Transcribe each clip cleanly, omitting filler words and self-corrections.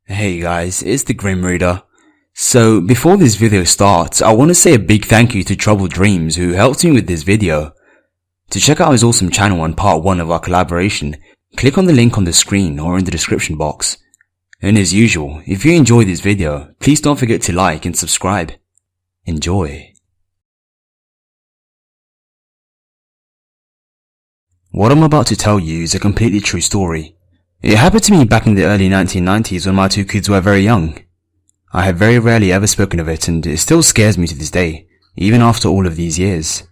Hey guys, it's the Grim Reader. So before this video starts, I want to say a big thank you to Troubled Dreams who helped me with this video. To check out his awesome channel and part 1 of our collaboration, click on the link on the screen or in the description box. And as usual, if you enjoyed this video, please don't forget to like and subscribe. Enjoy. What I'm about to tell you is a completely true story. It happened to me back in the early 1990s when my two kids were very young. I have very rarely ever spoken of it, and it still scares me to this day, even after all of these years.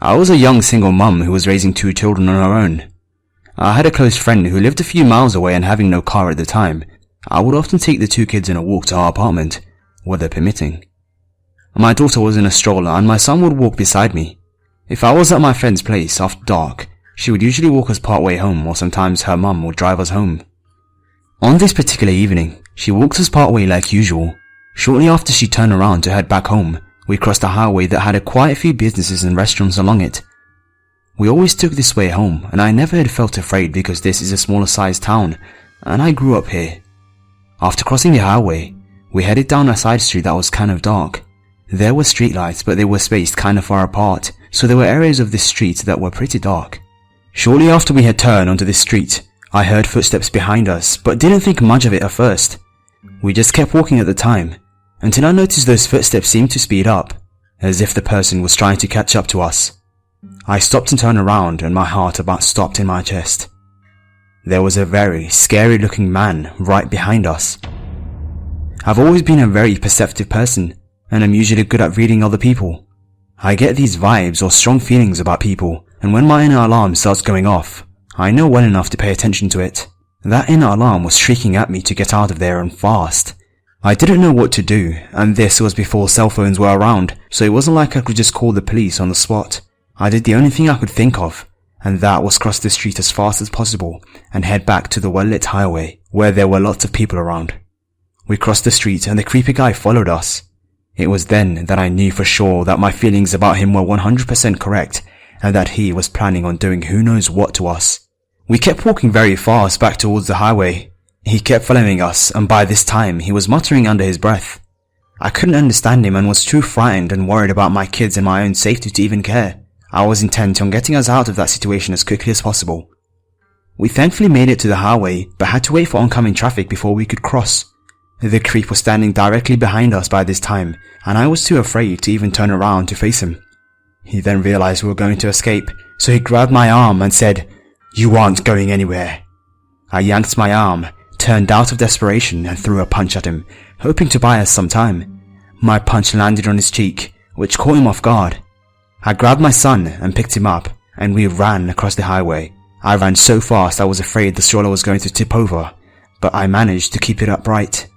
I was a young single mum who was raising 2 children on her own. I had a close friend who lived a few miles away, and having no car at the time, I would often take the 2 kids on a walk to our apartment, weather permitting. My daughter was in a stroller and my son would walk beside me. If I was at my friend's place after dark, she would usually walk us part way home, or sometimes her mum would drive us home. On this particular evening, she walked us part way like usual. Shortly after she turned around to head back home, we crossed a highway that had quite a few businesses and restaurants along it. We always took this way home, and I never had felt afraid because this is a smaller sized town, and I grew up here. After crossing the highway, we headed down a side street that was kind of dark. There were streetlights, but they were spaced kind of far apart, so there were areas of this street that were pretty dark. Shortly after we had turned onto this street, I heard footsteps behind us, but didn't think much of it at first. We just kept walking at the time, until I noticed those footsteps seemed to speed up, as if the person was trying to catch up to us. I stopped and turned around, and my heart about stopped in my chest. There was a very scary looking man right behind us. I've always been a very perceptive person, and I'm usually good at reading other people. I get these vibes or strong feelings about people, and when my inner alarm starts going off, I know well enough to pay attention to it. That inner alarm was shrieking at me to get out of there and fast. I didn't know what to do, and this was before cell phones were around, so it wasn't like I could just call the police on the spot. I did the only thing I could think of, and that was cross the street as fast as possible and head back to the well-lit highway, where there were lots of people around. We crossed the street and the creepy guy followed us. It was then that I knew for sure that my feelings about him were 100% correct, and that he was planning on doing who knows what to us. We kept walking very fast back towards the highway. He kept following us, and by this time he was muttering under his breath. I couldn't understand him and was too frightened and worried about my kids and my own safety to even care. I was intent on getting us out of that situation as quickly as possible. We thankfully made it to the highway, but had to wait for oncoming traffic before we could cross. The creep was standing directly behind us by this time, and I was too afraid to even turn around to face him. He then realized we were going to escape, so he grabbed my arm and said, "You aren't going anywhere." I yanked my arm, turned out of desperation, and threw a punch at him, hoping to buy us some time. My punch landed on his cheek, which caught him off guard. I grabbed my son and picked him up, and we ran across the highway. I ran so fast I was afraid the stroller was going to tip over, but I managed to keep it upright.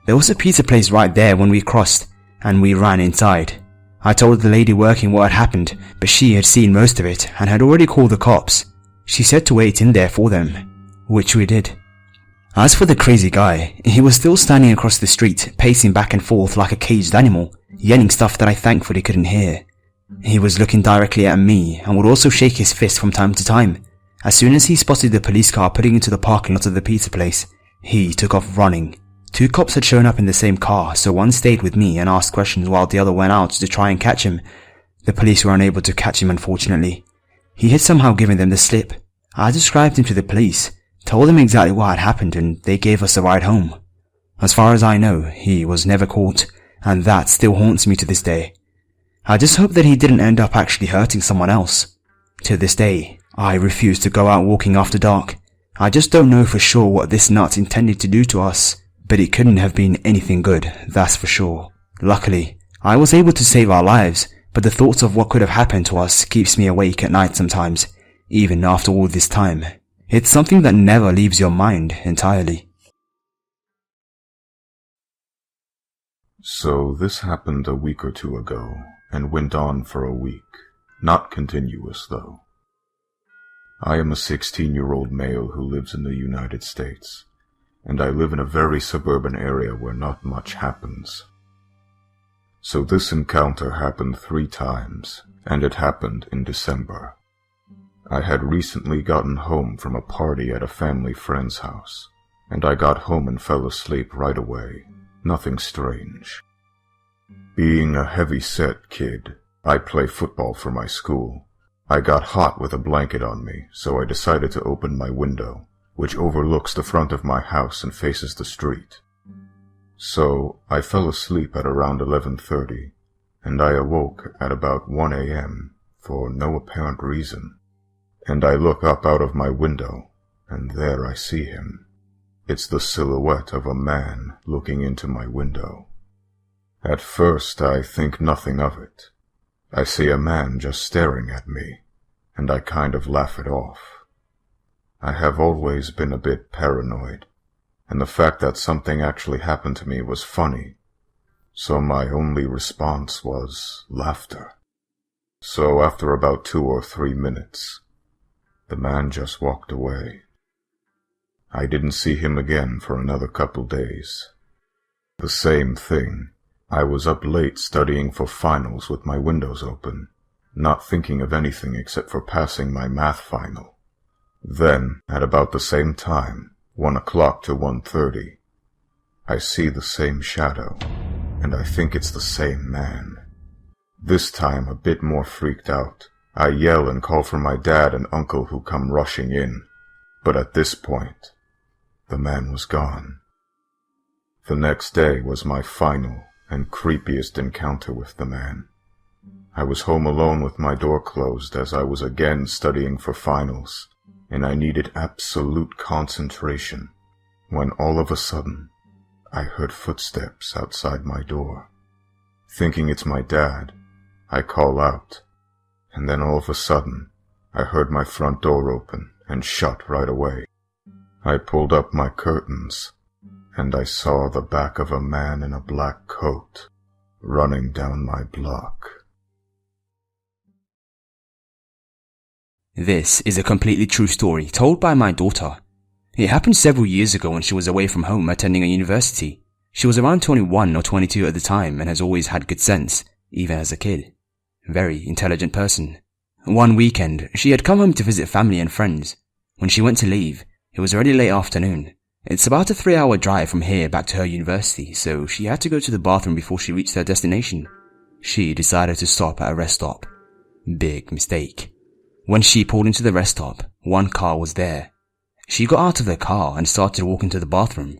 There was a pizza place right there when we crossed, and we ran inside. I told the lady working what had happened, but she had seen most of it and had already called the cops. She said to wait in there for them, which we did. As for the crazy guy, he was still standing across the street, pacing back and forth like a caged animal, yelling stuff that I thankfully couldn't hear. He was looking directly at me and would also shake his fist from time to time. As soon as he spotted the police car putting into the parking lot of the pizza place, he took off running. 2 cops had shown up in the same car, so one stayed with me and asked questions while the other went out to try and catch him. The police were unable to catch him, unfortunately. He had somehow given them the slip. I described him to the police, told them exactly what had happened, and they gave us a ride home. As far as I know, he was never caught, and that still haunts me to this day. I just hope that he didn't end up actually hurting someone else. To this day, I refuse to go out walking after dark. I just don't know for sure what this nut intended to do to us. But it couldn't have been anything good, that's for sure. Luckily, I was able to save our lives, but the thoughts of what could have happened to us keeps me awake at night sometimes, even after all this time. It's something that never leaves your mind entirely. So this happened a week or 2 ago, and went on for a week. Not continuous, though. I am a 16-year-old male who lives in the United States. And I live in a very suburban area where not much happens. So this encounter happened 3 times, and it happened in December. I had recently gotten home from a party at a family friend's house, and I got home and fell asleep right away. Nothing strange. Being a heavy-set kid, I play football for my school. I got hot with a blanket on me, so I decided to open my window, which overlooks the front of my house and faces the street. So I fell asleep at around 11:30, and I awoke at about 1 a.m. for no apparent reason. And I look up out of my window, and there I see him. It's the silhouette of a man looking into my window. At first I think nothing of it. I see a man just staring at me, and I kind of laugh it off. I have always been a bit paranoid, and the fact that something actually happened to me was funny, so my only response was laughter. So after about 2 or 3 minutes, the man just walked away. I didn't see him again for another couple days. The same thing. I was up late studying for finals with my windows open, not thinking of anything except for passing my math final. Then, at about the same time, 1 o'clock to 1:30, I see the same shadow, and I think it's the same man. This time a bit more freaked out. I yell and call for my dad and uncle who come rushing in, but at this point, the man was gone. The next day was my final and creepiest encounter with the man. I was home alone with my door closed as I was again studying for finals, and I needed absolute concentration, when all of a sudden, I heard footsteps outside my door. Thinking it's my dad, I call out, and then all of a sudden, I heard my front door open and shut right away. I pulled up my curtains, and I saw the back of a man in a black coat running down my block. This is a completely true story told by my daughter. It happened several years ago when she was away from home attending a university. She was around 21 or 22 at the time and has always had good sense, even as a kid. Very intelligent person. One weekend, she had come home to visit family and friends. When she went to leave, it was already late afternoon. It's about a 3-hour drive from here back to her university, so she had to go to the bathroom before she reached her destination. She decided to stop at a rest stop. Big mistake. When she pulled into the rest stop, one car was there. She got out of the car and started walking to the bathroom.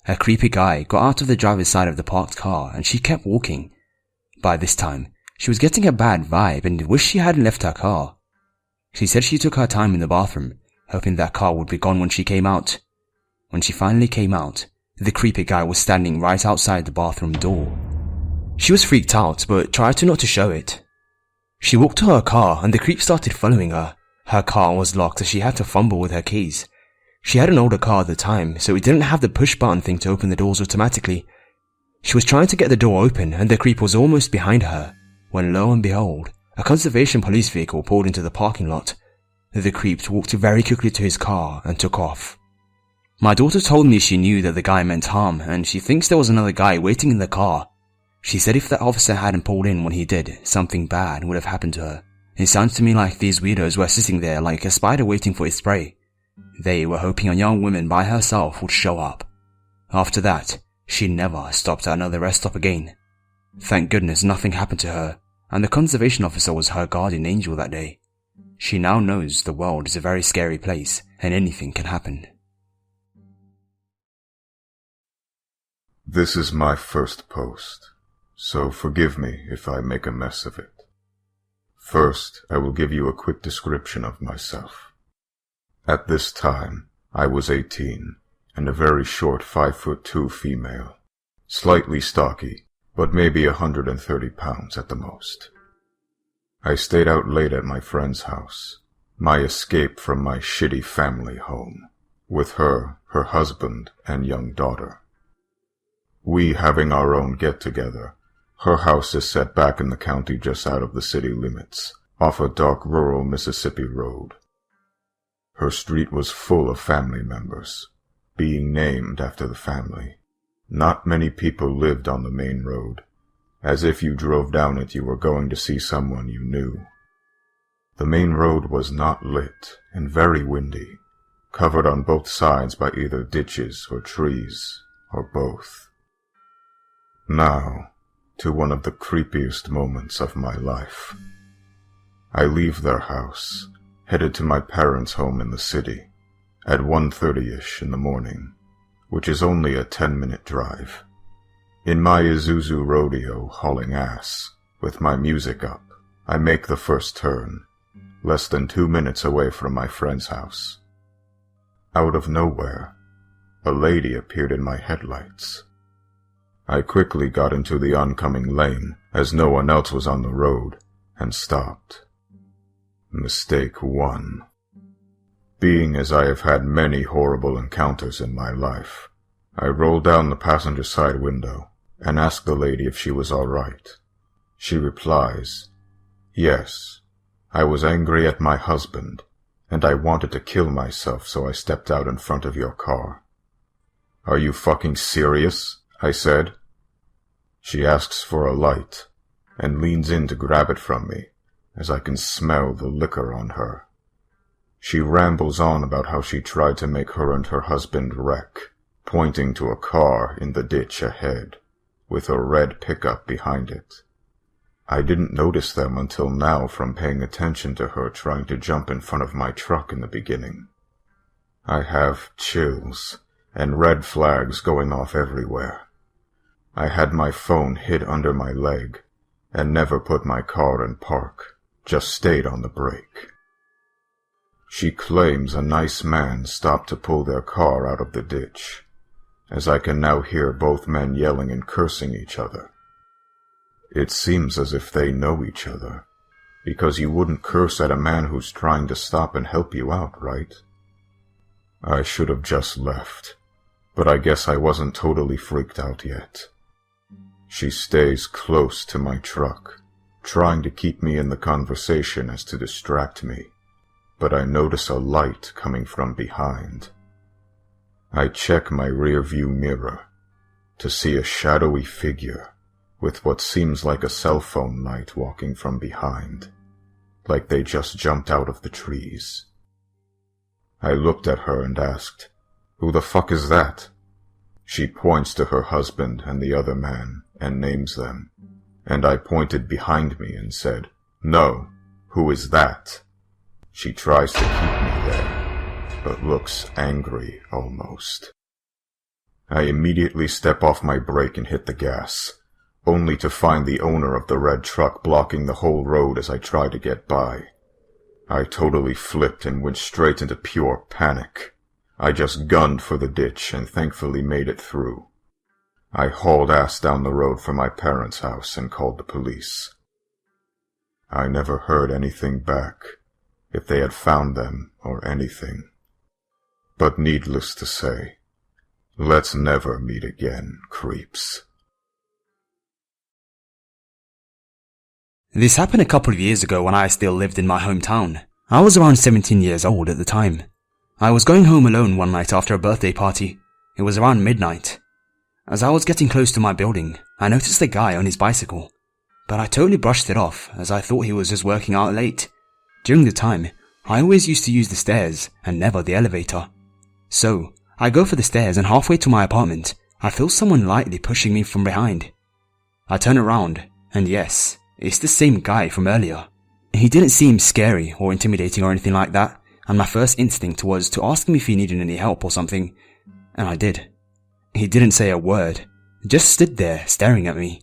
A creepy guy got out of the driver's side of the parked car and she kept walking. By this time, she was getting a bad vibe and wished she hadn't left her car. She said she took her time in the bathroom, hoping that car would be gone when she came out. When she finally came out, the creepy guy was standing right outside the bathroom door. She was freaked out but tried not to show it. She walked to her car and the creep started following her. Her car was locked so she had to fumble with her keys. She had an older car at the time, so it didn't have the push button thing to open the doors automatically. She was trying to get the door open and the creep was almost behind her, when lo and behold, a conservation police vehicle pulled into the parking lot. The creep walked very quickly to his car and took off. My daughter told me she knew that the guy meant harm and she thinks there was another guy waiting in the car. She said if the officer hadn't pulled in when he did, something bad would have happened to her. It sounds to me like these weirdos were sitting there like a spider waiting for its prey. They were hoping a young woman by herself would show up. After that, she never stopped at another rest stop again. Thank goodness nothing happened to her, and the conservation officer was her guardian angel that day. She now knows the world is a very scary place and anything can happen. This is my first post, so forgive me if I make a mess of it. First, I will give you a quick description of myself. At this time, I was 18, and a very short 5'2" female, slightly stocky, but maybe 130 pounds at the most. I stayed out late at my friend's house, my escape from my shitty family home, with her husband, and young daughter. We having our own get-together. Her house is set back in the county just out of the city limits, off a dark rural Mississippi road. Her street was full of family members, being named after the family. Not many people lived on the main road, as if you drove down it you were going to see someone you knew. The main road was not lit and very windy, covered on both sides by either ditches or trees, or both. Now, to one of the creepiest moments of my life. I leave their house, headed to my parents' home in the city, at 1:30ish in the morning, which is only a 10-minute drive. In my Isuzu rodeo hauling ass, with my music up, I make the first turn, less than 2 minutes away from my friend's house. Out of nowhere, a lady appeared in my headlights. I quickly got into the oncoming lane, as no one else was on the road, and stopped. Mistake 1. Being as I have had many horrible encounters in my life, I rolled down the passenger side window and asked the lady if she was all right. She replies, "Yes, I was angry at my husband, and I wanted to kill myself, so I stepped out in front of your car." "Are you fucking serious?" I said. She asks for a light and leans in to grab it from me, as I can smell the liquor on her. She rambles on about how she tried to make her and her husband wreck, pointing to a car in the ditch ahead, with a red pickup behind it. I didn't notice them until now from paying attention to her trying to jump in front of my truck in the beginning. I have chills and red flags going off everywhere. I had my phone hid under my leg and never put my car in park, just stayed on the brake. She claims a nice man stopped to pull their car out of the ditch, as I can now hear both men yelling and cursing each other. It seems as if they know each other, because you wouldn't curse at a man who's trying to stop and help you out, right? I should have just left, but I guess I wasn't totally freaked out yet. She stays close to my truck, trying to keep me in the conversation as to distract me, but I notice a light coming from behind. I check my rear-view mirror to see a shadowy figure with what seems like a cell phone light walking from behind, like they just jumped out of the trees. I looked at her and asked, "Who the fuck is that?" She points to her husband and the other man and names them, and I pointed behind me and said, "No, who is that?" She tries to keep me there, but looks angry almost. I immediately step off my brake and hit the gas, only to find the owner of the red truck blocking the whole road as I try to get by. I totally flipped and went straight into pure panic. I just gunned for the ditch and thankfully made it through. I hauled ass down the road for my parents' house and called the police. I never heard anything back, if they had found them or anything. But needless to say, let's never meet again, creeps. This happened a couple of years ago when I still lived in my hometown. I was around 17 years old at the time. I was going home alone one night after a birthday party. It was around midnight. As I was getting close to my building, I noticed a guy on his bicycle, but I totally brushed it off as I thought he was just working out late. During the time, I always used to use the stairs and never the elevator. So, I go for the stairs and halfway to my apartment, I feel someone lightly pushing me from behind. I turn around, and yes, it's the same guy from earlier. He didn't seem scary or intimidating or anything like that, and my first instinct was to ask him if he needed any help or something, and I did. He didn't say a word, just stood there staring at me.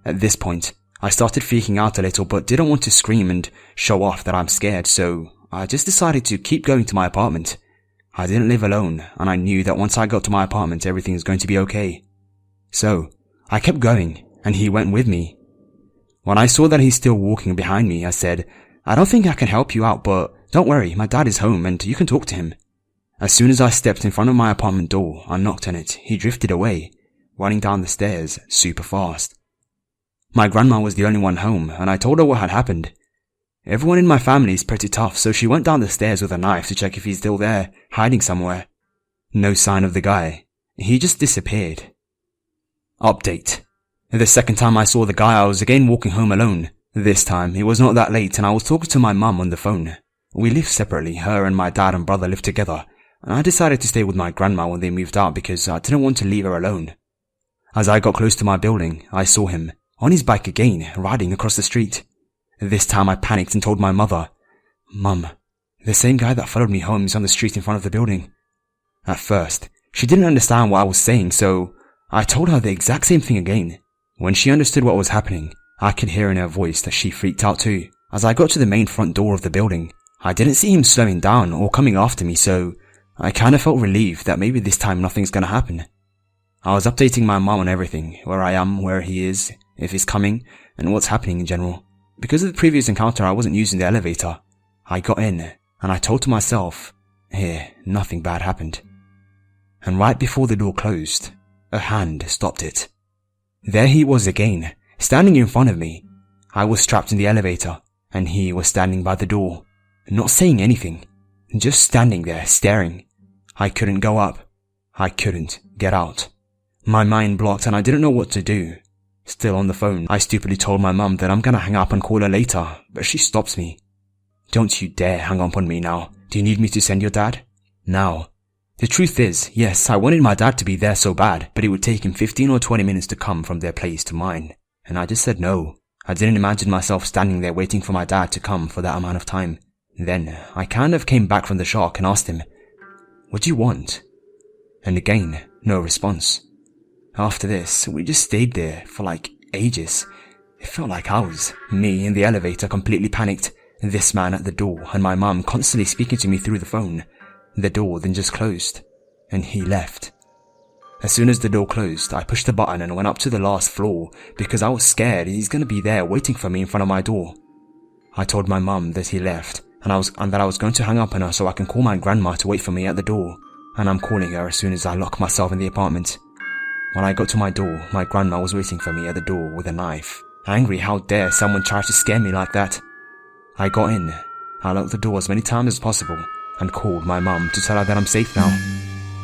At this point, I started freaking out a little but didn't want to scream and show off that I'm scared, so I just decided to keep going to my apartment. I didn't live alone, and I knew that once I got to my apartment everything was going to be okay. So, I kept going, and he went with me. When I saw that he's still walking behind me, I said, "I don't think I can help you out, but don't worry, my dad is home and you can talk to him." As soon as I stepped in front of my apartment door and knocked on it, he drifted away, running down the stairs super fast. My grandma was the only one home, and I told her what had happened. Everyone in my family is pretty tough, so she went down the stairs with a knife to check if he's still there, hiding somewhere. No sign of the guy. He just disappeared. Update. The second time I saw the guy, I was again walking home alone. This time, it was not that late and I was talking to my mum on the phone. We live separately, her and my dad and brother live together, and I decided to stay with my grandma when they moved out because I didn't want to leave her alone. As I got close to my building, I saw him, on his bike again, riding across the street. This time I panicked and told my mother, "Mum, the same guy that followed me home is on the street in front of the building." At first, she didn't understand what I was saying, so I told her the exact same thing again. When she understood what was happening, I could hear in her voice that she freaked out too. As I got to the main front door of the building, I didn't see him slowing down or coming after me, so I kinda felt relieved that maybe this time nothing's gonna happen. I was updating my mom on everything, where I am, where he is, if he's coming, and what's happening in general. Because of the previous encounter, I wasn't using the elevator. I got in, and I told to myself, here, nothing bad happened. And right before the door closed, a hand stopped it. There he was again, standing in front of me. I was strapped in the elevator, and he was standing by the door, not saying anything, just standing there staring. I couldn't go up. I couldn't get out. My mind blocked and I didn't know what to do. Still on the phone, I stupidly told my mum that I'm gonna hang up and call her later, but she stops me. "Don't you dare hang up on me now. Do you need me to send your dad?" Now, the truth is, yes, I wanted my dad to be there so bad, but it would take him 15 or 20 minutes to come from their place to mine, and I just said no. I didn't imagine myself standing there waiting for my dad to come for that amount of time. Then, I kind of came back from the shock and asked him, "What do you want?" And again, no response. After this, we just stayed there for like ages. It felt like hours. Me in the elevator completely panicked, this man at the door, and my mum constantly speaking to me through the phone. The door then just closed, and he left. As soon as the door closed, I pushed the button and went up to the last floor because I was scared he's gonna be there waiting for me in front of my door. I told my mum that he left, and that I was going to hang up on her so I can call my grandma to wait for me at the door, and I'm calling her as soon as I lock myself in the apartment. When I got to my door, my grandma was waiting for me at the door with a knife, angry how dare someone try to scare me like that. I got in, I locked the door as many times as possible, and called my mum to tell her that I'm safe now.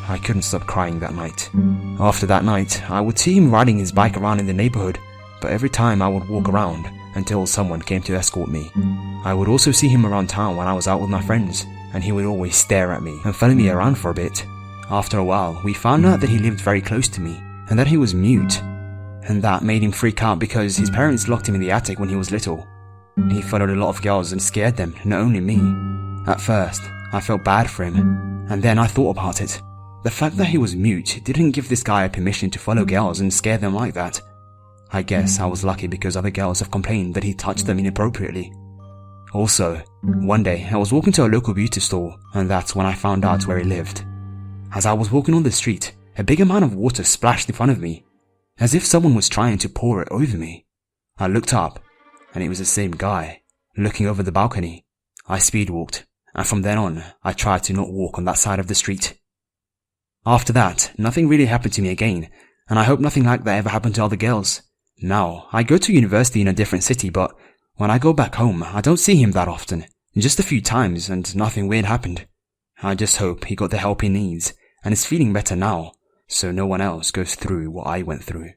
I couldn't stop crying that night. After that night, I would see him riding his bike around in the neighborhood, but every time I would walk around until someone came to escort me. I would also see him around town when I was out with my friends, and he would always stare at me and follow me around for a bit. After a while, we found out that he lived very close to me, and that he was mute, and that made him freak out because his parents locked him in the attic when he was little. He followed a lot of girls and scared them, not only me. At first, I felt bad for him, and then I thought about it. The fact that he was mute didn't give this guy permission to follow girls and scare them like that. I guess I was lucky because other girls have complained that he touched them inappropriately. Also, one day I was walking to a local beauty store, and that's when I found out where he lived. As I was walking on the street, a big amount of water splashed in front of me, as if someone was trying to pour it over me. I looked up, and it was the same guy, looking over the balcony. I speed walked, and from then on, I tried to not walk on that side of the street. After that, nothing really happened to me again, and I hope nothing like that ever happened to other girls. Now, I go to university in a different city, but when I go back home, I don't see him that often, just a few times, and nothing weird happened. I just hope he got the help he needs, and is feeling better now, so no one else goes through what I went through.